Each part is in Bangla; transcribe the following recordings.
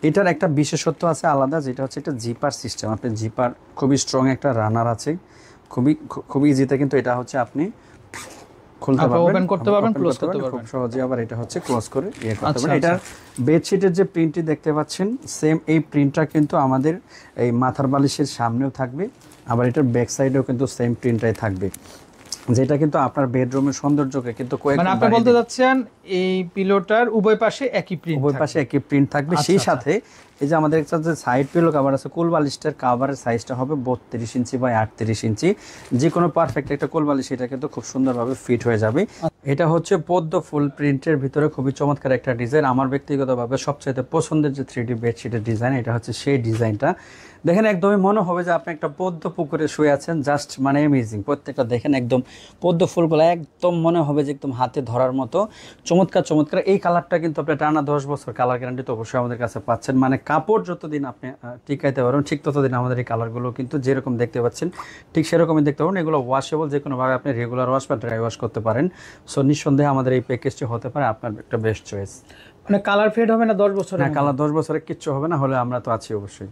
এটার একটা বিশেষত্ব আছে আলাদা, যেটা হচ্ছে এটা জিপার সিস্টেম। আপনি জিপার খুবই স্ট্রং একটা রানার আছে, খুবই ইজিতে কিন্তু এটা হচ্ছে আপনি খুলতে পারবেন, ওপেন করতে পারবেন, ওপেন ক্লোজ করতে করতে পারবেন খুব পারবেন। সহজে। আবার এটা হচ্ছে ক্লোজ করে ইয়ে করতে আচ্ছা পারবেন। আচ্ছা। এটার বেডশিটের যে প্রিন্টটি দেখতে পাচ্ছেন, সেম এই প্রিন্টটা কিন্তু আমাদের এই মাথার বালিশের সামনেও থাকবে, আবার এটার ব্যাক সাইডেও কিন্তু সেম প্রিন্টটাই থাকবে, যেটা কিন্তু আপনার বেডরুমের সৌন্দর্যকে কিন্তু কয়েক মানে গুণ আপনি বাড়িয়ে বলতে দেবে। যাচ্ছেন এই পিলোটার উভয় পাশে একই প্রিন্ট উভয় পাশে থাকবে। একই প্রিন্ট থাকবে। আচ্ছা সেই আচ্ছা। সাথে এই যে আমাদের একটা যে সাইড পিলো কভার আছে, কোল বালিশটার কাভারের সাইজটা হবে 32 ইঞ্চি বাই 38 ইঞ্চি। যে কোনো পারফেক্ট একটা কোল বালিশ এটা কিন্তু খুব সুন্দরভাবে ফিট হয়ে যাবে। এটা হচ্ছে পদ্ম ফুল প্রিন্টের ভিতরে খুবই চমৎকার একটা ডিজাইন। আমার ব্যক্তিগতভাবে সবচাইতে পছন্দের যে 3D বেডশিটের ডিজাইন, এটা হচ্ছে সেই ডিজাইনটা। দেখেন একদমই মনে হবে যে আপনি একটা পদ্ম পুকুরে শুয়ে আছেন, জাস্ট মানে অ্যামেজিং। প্রত্যেকটা দেখেন একদম পদ্ম ফুলগুলো একদম মনে হবে যে একদম হাতে ধরার মতো চমৎকার চমৎকার। এই কালারটা কিন্তু আপনি টানা 10 বছর কালার গ্যারান্টি তো অবশ্যই আমাদের কাছে পাচ্ছেন। মানে কাপড় যতদিন আপনি টিকাইতে পারবেন, ঠিক ততদিন আমাদের এই কালারগুলো কিন্তু যেরকম দেখতে পাচ্ছেন ঠিক সেরকমই দেখতে পাবেন। এগুলো ওয়াশেবল, যে কোনোভাবে আপনি রেগুলার ওয়াশ বা ড্রাই ওয়াশ করতে পারেন। সো নিঃসন্দেহে আমাদের এই প্যাকেজটি হতে পারে আপনার একটা বেস্ট চয়েস। মানে কালার ফেড হবে না 10 বছরের হ্যাঁ, মধ্যে? কালার 10 বছরে কিচ্ছু হবে না, হলে আমরা তো আছি অবশ্যই।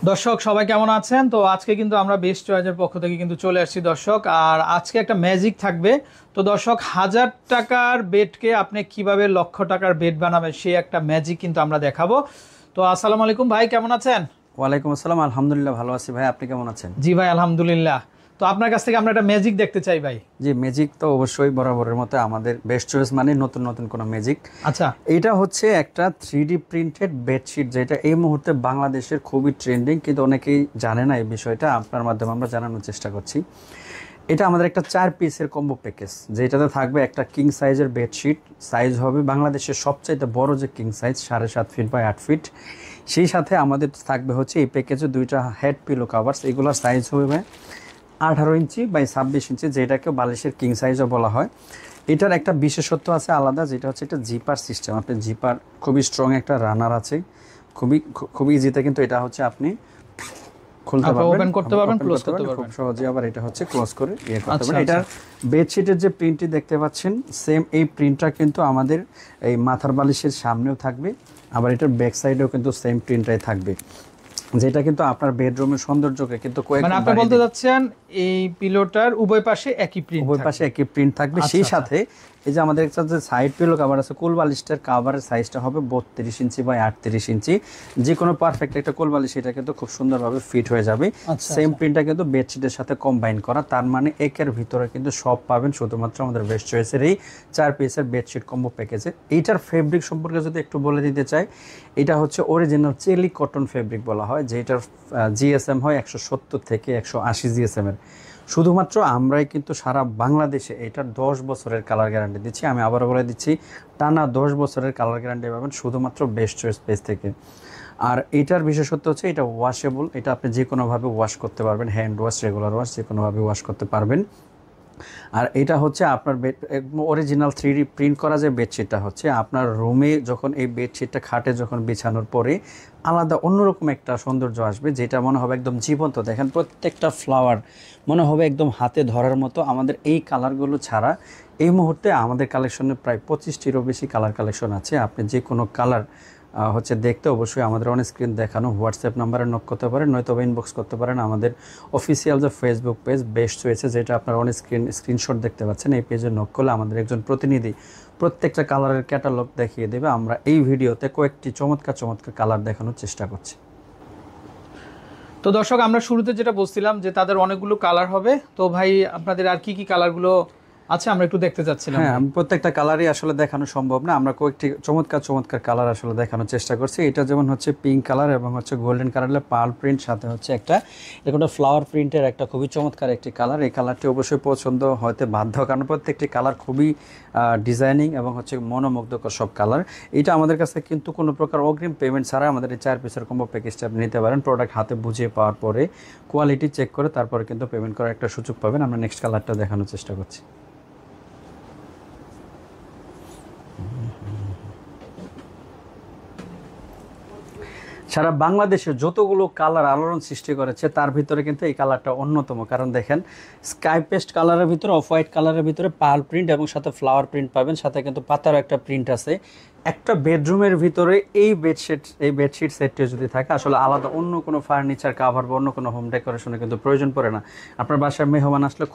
দর্শক সবাই কেমন আছেন? তো আজকে কিন্তু আমরা বেস্ট চয়েসের পক্ষ থেকে কিন্তু চলে আসছি দর্শক, আর আজকে একটা ম্যাজিক থাকবে। তো দর্শক, 1000 টাকার বেডকে আপনি কিভাবে লক্ষ টাকার বেড বানাবেন সেই একটা ম্যাজিক কিন্তু আমরা দেখাবো। তো আসসালামু আলাইকুম ভাই, কেমন আছেন? ওয়ালাইকুম আসসালাম, আলহামদুলিল্লাহ ভালো আছি ভাই, আপনি কেমন আছেন? জি ভাই আলহামদুলিল্লাহ। তো আপনার কাছ থেকে আমরা একটা ম্যাজিক দেখতে চাই ভাই। জি, ম্যাজিক তো অবশ্যই বরাবরের মতো আমাদের বেস্ট চয়েস মানে নতুন নতুন কোনো ম্যাজিক। আচ্ছা। এটা হচ্ছে একটা 3D প্রিন্টেড বেডশিট, যেটা এই মুহূর্তে বাংলাদেশের খুবই ট্রেন্ডিং, কিন্তু অনেকেই জানে না এই বিষয়টা। আপনার মাধ্যমে আমরা জানানোর চেষ্টা করছি। এটা আমাদের একটা 4 পিসের কম্বো প্যাকেজ, যেটাতে থাকবে একটা কিং সাইজের বেডশিট। সাইজ হবে বাংলাদেশের সবচাইতে বড় যে king size, 7.5 feet by 8 feet. সেই সাথে আমাদের থাকবে হচ্ছে এই প্যাকেজে 2টা হেড পিলো কাভার্স। এগুলোর সাইজ হবে 18 ইঞ্চি বাই 26 ইঞ্চি, যেটাকে বালিশের কিং সাইজও বলা হয়। এটার একটা বিশেষত্ব আছে আলাদা, যেটা হচ্ছে এটা জিপার সিস্টেম। আপনি জিপার খুবই স্ট্রং একটা রানার আছে, খুবই ইজিতে কিন্তু এটা হচ্ছে আপনি খুলতে পারবেন, ওপেন করতে পারবেন, ওপেন ক্লোজ করতে করতে পারবেন খুব পারবেন। সহজে। আবার এটা হচ্ছে ক্লোজ করে ইয়ে করতে আচ্ছা পারবেন। আচ্ছা। এটার বেডশিটের যে প্রিন্টটি দেখতে পাচ্ছেন, সেম এই প্রিন্টটা কিন্তু আমাদের এই মাথার বালিশের সামনেও থাকবে, আবার এটার ব্যাক সাইডেও কিন্তু সেম প্রিন্টটাই থাকবে, যেটা কিন্তু আপনার বেডরুমের সৌন্দর্যকে কিন্তু কয়েক মানে গুণ আপনি বাড়িয়ে বলতে দেবে। যাচ্ছেন এই পিলোটার উভয় পাশে একই প্রিন্ট উভয় থাকবে। পাশে একই প্রিন্ট থাকবে। আচ্ছা সেই আচ্ছা। সাথে এই যে আমাদের একটা যে সাইড পিলো কাভার আছে, কোল বালিশটার কাভারের সাইজটা হবে 32 ইঞ্চি বাই 38 ইঞ্চি। যে কোনো পারফেক্ট একটা কোল বালিশ এটা কিন্তু খুব সুন্দরভাবে ফিট হয়ে যাবে। আচ্ছা সেম আচ্ছা। প্রিন্টটা কিন্তু বেডশিটের সাথে কম্বাইন করা, তার মানে একের ভিতরে কিন্তু সব পাবেন শুধুমাত্র আমাদের বেস্ট চয়েসের এই 4 পিসের বেডশিট কম্বো প্যাকেজে। এইটার ফেব্রিক সম্পর্কে যদি একটু বলে দিতে চাই, এটা হচ্ছে অরিজিনাল চেলি কটন ফেব্রিক বলা হয়, যেটার জিএসএম হয় 170 থেকে 180 জিএসএম এর। শুধুমাত্র আমরাই কিন্তু সারা বাংলাদেশে এটার 10 বছরের কালার গ্যারান্টি দিচ্ছি। আমি আবারও বলে দিচ্ছি, টানা 10 বছরের কালার গ্যারান্টি পাবেন শুধুমাত্র বেস্ট চয়েস পেজ থেকে। আর এটার বিশেষত্ব হচ্ছে এটা ওয়াশেবল, এটা আপনি যে কোনোভাবে ওয়াশ করতে পারবেন, হ্যান্ড ওয়াশ, রেগুলার ওয়াশ, যে কোনোভাবে ওয়াশ করতে পারবেন। আর এটা হচ্ছে আপনার বেড অরিজিনাল 3D প্রিন্ট করা যে বেডশিটটা হচ্ছে আপনার রুমে যখন এই বেডশিটটা খাটে যখন বিছানোর পরে আলাদা অন্যরকম একটা সৌন্দর্য আসবে, যেটা মনে হবে একদম জীবন্ত। দেখেন প্রত্যেকটা ফ্লাওয়ার মনে হবে একদম হাতে ধরার মতো। আমাদের এই কালারগুলো ছাড়া এই মুহূর্তে আমাদের কালেকশনে প্রায় 25টিরও বেশি কালার কালেকশন আছে। আপনি যে কোনো কালার হচ্ছে দেখতে অবশ্যই আমাদের অন স্ক্রিন দেখানো হোয়াটসঅ্যাপ নাম্বারে নক করতে পারেন, নয়তো ইনবক্স করতে পারেন আমাদের অফিসিয়াল যে ফেসবুক পেজ বেস্ট চয়েসে, যেটা আপনার অন স্ক্রিনশট দেখতে পাচ্ছেন। এই পেজে নক করলে আমাদের একজন প্রতিনিধি প্রত্যেকটা কালারের ক্যাটালগ দেখিয়ে দেবে। আমরা এই ভিডিওতে কয়েকটি চমৎকার চমৎকার কালার দেখানোর চেষ্টা করছি। তো দর্শক, আমরা শুরুতে যেটা বলছিলাম যে তাদের অনেকগুলো কালার হবে, তো ভাই আপনাদের আর কি কি কালারগুলো আছে আমরা একটু দেখতে চাচ্ছিলাম। হ্যাঁ, আমি প্রত্যেকটা কালারই আসলে দেখানো সম্ভব না, আমরা কয়েকটি চমৎকার চমৎকার কালার আসলে দেখানোর চেষ্টা করছি। এটা যেমন হচ্ছে পিঙ্ক কালার এবং হচ্ছে গোল্ডেন কালারের পার্ল প্রিন্ট, সাথে হচ্ছে একটা এরকম ফ্লাওয়ার প্রিন্টের একটা খুবই চমৎকার একটি কালার। এই কালারটি অবশ্যই পছন্দ হতে বাধ্য, কারণ প্রত্যেকটি কালার খুবই ডিজাইনিং এবং হচ্ছে মনোমুগ্ধকর সব কালার। এটা আমাদের কাছে কিন্তু কোনো প্রকার অগ্রিম পেমেন্ট ছাড়া আমাদের এই 4 পিসের কম্বো প্যাকেজটা আপনি নিতে পারেন। প্রোডাক্ট হাতে বুঝিয়ে পাওয়ার পরে কোয়ালিটি চেক করে তারপরে কিন্তু পেমেন্ট করার একটা সুযোগ পাবেন। আমরা নেক্সট কালারটা দেখানোর চেষ্টা করছি। সারা বাংলাদেশে যতগুলো কালার আলোড়ন সৃষ্টি করেছে তার ভিতরে কিন্তু এই কালারটা অন্যতম। কারণ দেখেন স্কাই পেস্ট কালারের ভিতরে, অফ হোয়াইট কালারের ভিতরে পার্ল প্রিন্ট এবং সাথে ফ্লাওয়ার প্রিন্ট পাবেন, সাথে কিন্তু পাতার একটা প্রিন্ট আছে। একটা বেডরুমের ভিতরে এই বেডশিট সেটটি যদি থাকে, আসলে আলাদা অন্য কোনো ফার্নিচার কাভার বা অন্য কোনো হোম ডেকোরেশনে কিন্তু প্রয়োজন পড়ে না। আপনার বাসায় মেহমান আসলে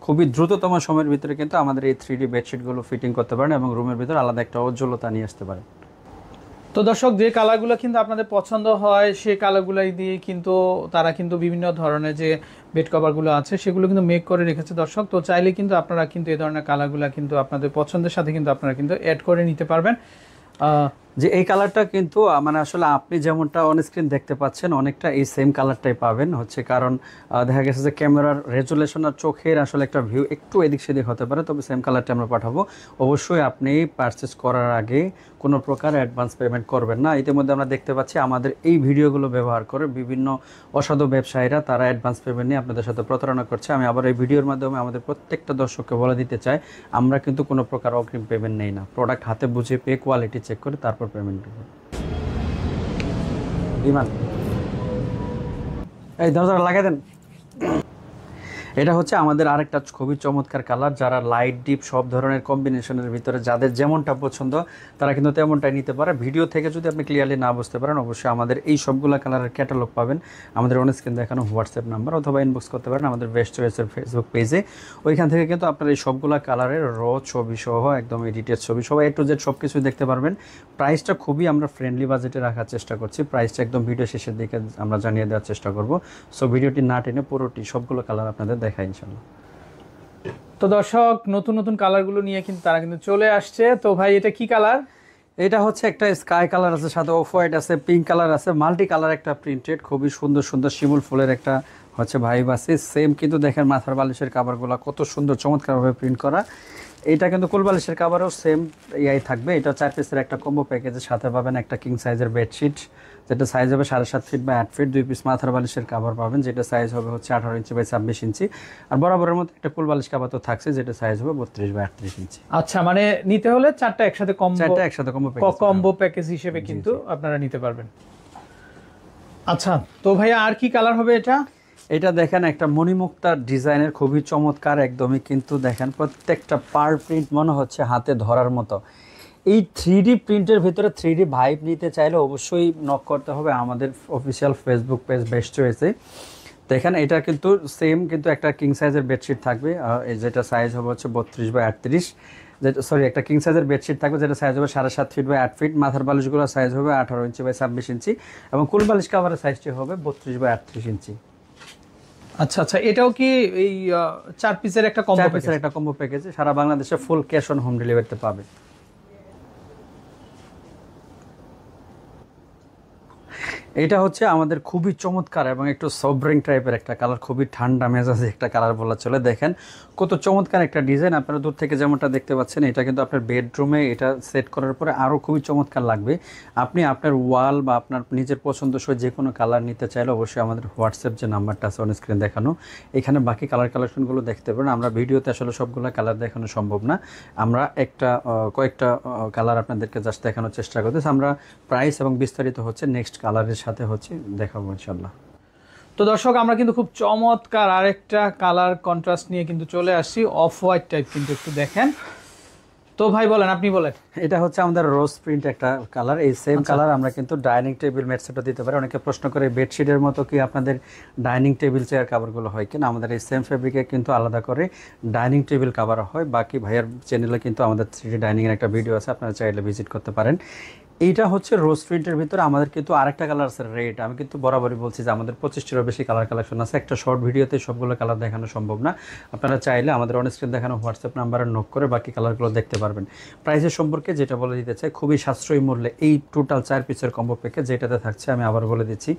খুবই দ্রুততম সময়ের ভিতরে কিন্তু আমাদের এই 3D বেডশিটগুলো ফিটিং করতে পারেন এবং রুমের ভিতরে আলাদা একটা উজ্জ্বলতা নিয়ে আসতে পারেন। তো দর্শক, যে কালারগুলো কিন্তু আপনাদের পছন্দ হয় সেই কালারগুলাই দিয়ে কিন্তু তারা কিন্তু বিভিন্ন ধরনের যে বেড কভারগুলো আছে সেগুলো কিন্তু মেক করে রেখেছে দর্শক। তো চাইলে কিন্তু আপনারা কিন্তু এই ধরনের কালারগুলো কিন্তু আপনাদের পছন্দের সাথে কিন্তু আপনারা কিন্তু অ্যাড করে নিতে পারবেন। যে এই কালারটা কিন্তু মানে আসলে আপনি যেমনটা অন স্ক্রিন দেখতে পাচ্ছেন অনেকটা এই সেম কালারটাই পাবেন, হচ্ছে কারণ দেখা গেছে যে ক্যামেরার রেজুলেশন আর চোখের আসলে একটা ভিউ একটু এদিক সেদিক হতে পারে, তবে সেম কালারটা আমরা পাঠাবো। অবশ্যই আপনি পারচেস করার আগে কোনো প্রকার অ্যাডভান্স পেমেন্ট করবেন না। ইতিমধ্যে আমরা দেখতে পাচ্ছি আমাদের এই ভিডিওগুলো ব্যবহার করে বিভিন্ন অসাধু ব্যবসায়ীরা তারা অ্যাডভান্স পেমেন্ট নিয়ে আপনাদের সাথে প্রতারণা করছে। আমি আবার এই ভিডিওর মাধ্যমে আমাদের প্রত্যেকটা দর্শককে বলে দিতে চাই, আমরা কিন্তু কোনো প্রকার অগ্রিম পেমেন্ট নেই না। প্রোডাক্ট হাতে বুঝে পেয়ে কোয়ালিটি চেক করে তারপর পেমেন্ট দেব। বিমান এই দরজাটা লাগাই দেন। এটা হচ্ছে আমাদের আরেকটা খুবই চমৎকার কালার। যারা লাইট ডিপ সব ধরনের কম্বিনেশনের ভিতরে যাদের যেমনটা পছন্দ তারা কিন্তু তেমনটাই নিতে পারে। ভিডিও থেকে যদি আপনি ক্লিয়ারলি না বুঝতে পারেন, অবশ্যই আমাদের এই সবগুলো কালারের ক্যাটালগ পাবেন আমাদের অন স্ক্রিন দেখানো হোয়াটসঅ্যাপ নাম্বার, অথবা ইনবক্স করতে পারেন আমাদের বেস্ট চয়েসের ফেসবুক পেজে। ওইখান থেকে কিন্তু আপনার এই সবগুলো কালারের ছবি সহ একদম এই ডিটেলস ছবি সহ A to Z সব কিছুই দেখতে পারবেন। প্রাইসটা খুবই আমরা ফ্রেন্ডলি বাজেটে রাখার চেষ্টা করছি। প্রাইসটা একদম ভিডিও শেষের দিকে আমরা জানিয়ে দেওয়ার চেষ্টা করব। সো ভিডিওটি না টেনে পুরোটি সবগুলো কালার আপনাদের দেখাই ইনশাল্লাহ। তো দর্শক, নতুন নতুন কালারগুলো নিয়ে কিন্তু তারা কিন্তু চলে আসছে। তো ভাই, এটা কি কালার? এটা হচ্ছে একটা স্কাই কালার আছে, সাথে অফ হোয়াইট আছে, পিঙ্ক কালার আছে, মাল্টি কালার একটা প্রিন্টেড খুবই সুন্দর সুন্দর শিমুল ফুলের একটা হচ্ছে ভাইব আছে। সেম কিন্তু দেখেন মাথার বালিশের কাভারগুলো কত সুন্দর চমৎকারভাবে প্রিন্ট করা। এটা কিন্তু কোল বালিশের কাভারও সেম ইয়াই থাকবে। এটা 4 পিসের একটা কম্বো প্যাকেজের সাথে পাবেন একটা কিং সাইজের বেডশিট, যেটা সাইজ হবে 7.5 ফিট বা 8 ফিট। 2 পিস মাথার বালিশের কাভার পাবেন, যেটা সাইজ হবে হচ্ছে 18 ইঞ্চি বাই 26 ইঞ্চি। আর বরাবরের মতো একটা কোল বালিশ কাভার তো থাকছে, যেটা সাইজ হবে 32 বাই 38 ইঞ্চি। আচ্ছা, মানে নিতে হলে চারটা একসাথে কম্বো প্যাকেজ হিসেবে কিন্তু আপনারা নিতে পারবেন। আচ্ছা, তো ভাইয়া আর কি কালার হবে এটা? এটা দেখেন একটা মণিমুক্তার ডিজাইনের খুবই চমৎকার একদমই, কিন্তু দেখেন প্রত্যেকটা পার্ল প্রিন্ট মনে হচ্ছে হাতে ধরার মতো। এই 3D প্রিন্টের ভিতরে 3D ভাইব নিতে চাইলে অবশ্যই নক করতে হবে আমাদের অফিসিয়াল ফেসবুক পেজ বেস্ট চয়েসে। দেখেন এটা কিন্তু সেম কিন্তু একটা কিং সাইজের বেডশিট থাকবে, যেটা সাইজ হবে হচ্ছে 32 বাই 38। একটা কিং সাইজের বেডশিট থাকবে যেটা সাইজ হবে 7.5 ফিট বাই 8 ফিট। মাথার বালিশগুলো সাইজ হবে 18 ইঞ্চি বাই 26 ইঞ্চি এবং কুল বালিশ কাভারের সাইজটি হবে 32 বাই 38 ইঞ্চি। আচ্ছা আচ্ছা, এটাও কি এই 4 পিসের একটা কম্বো প্যাকেজ? সারা বাংলাদেশে ফুল ক্যাশ অন হোম ডেলিভারিতে পাবে। এটা হচ্ছে আমাদের খুবই চমৎকার এবং একটু সবরিং টাইপের একটা কালার, খুবই ঠান্ডা মেজাজে একটা কালার বলা চলে। দেখেন কত চমৎকার একটা ডিজাইন। আপনারা দূর থেকে যেমনটা দেখতে পাচ্ছেন, এটা কিন্তু আপনার বেডরুমে এটা সেট করার পরে আরও খুবই চমৎকার লাগবে। আপনি আপনার ওয়াল বা আপনার নিজের পছন্দসই যে কোনো কালার নিতে চাইলে অবশ্যই আমাদের হোয়াটসঅ্যাপ যে নাম্বারটা আছে অন স্ক্রিন দেখানো, এখানে বাকি কালার কালেকশনগুলো দেখতে পারেন। আমরা ভিডিওতে আসলে সবগুলো কালার দেখানো সম্ভব না, আমরা কয়েকটা কালার আপনাদেরকে জাস্ট দেখানোর চেষ্টা করতেছি। আমরা প্রাইস এবং বিস্তারিত হচ্ছে নেক্সট কালারের সাথে হচ্ছে দেখাবো ইনশাল্লাহ। তো দর্শক, আমরা কিন্তু খুব চমৎকার আরেকটা কালার কন্ট্রাস্ট নিয়ে কিন্তু চলে আসছি, অফ হোয়াইট টাইপ, কিন্তু একটু দেখেন। তো ভাই বলেন, আপনি বলেন। এটা হচ্ছে আমাদের রোজ প্রিন্ট একটা কালার। এই সেম কালার আমরা কিন্তু ডাইনিং টেবিল ম্যাট সেটও দিতে পারি। অনেকে প্রশ্ন করে বেডশিটের মতো কি আপনাদের ডাইনিং টেবিল চেয়ার কাভারগুলো হয় কিনা? আমাদের এই সেম ফেব্রিকে কিন্তু আলাদা করে ডাইনিং টেবিল কাভার হয়। বাকি ভাইয়ার চ্যানেলে কিন্তু আমাদের 3D ডাইনিংয়ের একটা ভিডিও আছে, আপনারা চাইলে ভিজিট করতে পারেন। এইটা হচ্ছে রোজ প্রিন্টের ভিতরে আমাদের কিন্তু আরেকটা কালার আছে রেড। আমি কিন্তু বরাবরই বলছি যে আমাদের 25টিরও বেশি কালার কালেকশন আছে। একটা শর্ট ভিডিওতে সবগুলো কালার দেখানো সম্ভব না। আপনারা চাইলে আমাদের অন স্ক্রিন দেখানো হোয়াটসঅ্যাপ নাম্বারে নক করে বাকি কালারগুলো দেখতে পারবেন। প্রাইসের সম্পর্কে যেটা বলে দিতে চাই, খুবই সাশ্রয়ী মূল্যে এই টোটাল 4 পিসের কম্বো প্যাকেজ যেটাতে থাকছে, আমি আবার বলে দিচ্ছি,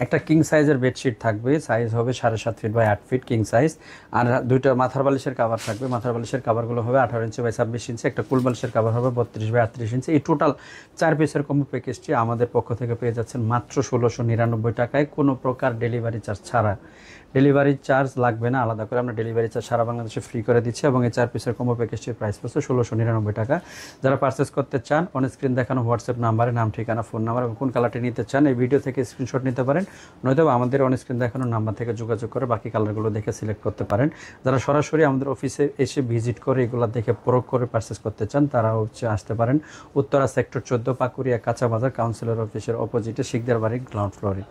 একটা কিং সাইজের বেডশিট থাকবে, সাইজ হবে 7.5 feet by 8 feet king size. আর 2টা মাথার বালিশের কাভার থাকবে, মাথার বালিশের কাভারগুলো হবে 18 ইঞ্চি বাই 26 ইঞ্চি। একটা কুল বালিশের কাভার হবে 32 বাই 38 ইঞ্চি। এই টোটাল 4 পিসের কম্বো প্যাকেজটি আমাদের পক্ষ থেকে পেয়ে যাচ্ছেন মাত্র 1699 টাকায়, কোনো প্রকার ডেলিভারি চার্জ ছাড়া। ডেলিভারি চার্জ লাগবে না, আলাদা করে আমরা ডেলিভারি চার্জ সারা বাংলাদেশে ফ্রি করে দিচ্ছি এবং এই 4 পিসের কম্বো প্যাকেজটির প্রাইস পড়ছে 1699 টাকা। যারা পারচেস করতে চান অন স্ক্রিন দেখানো হোয়াটসঅ্যাপ নাম্বারে নাম, ঠিকানা, ফোন নাম্বার এবং কোন কালারটি নিতে চান এই ভিডিও থেকে স্ক্রিনশট নিতে পারেন, নয়তো আমাদের অন স্ক্রিন দেখানো নাম্বার থেকে যোগাযোগ করে বাকি কালারগুলো দেখে সিলেক্ট করতে পারেন। যারা সরাসরি আমাদের অফিসে এসে ভিজিট করে এগুলো দেখে প্রয়োগ করে পারচেস করতে চান তারা আসতে পারেন উত্তরা সেক্টর 14 পাকুড়িয়া কাঁচা বাজার কাউন্সিলর অফিসের অপোজিটে শিকদার বাড়ির গ্রাউন্ড ফ্লোরে।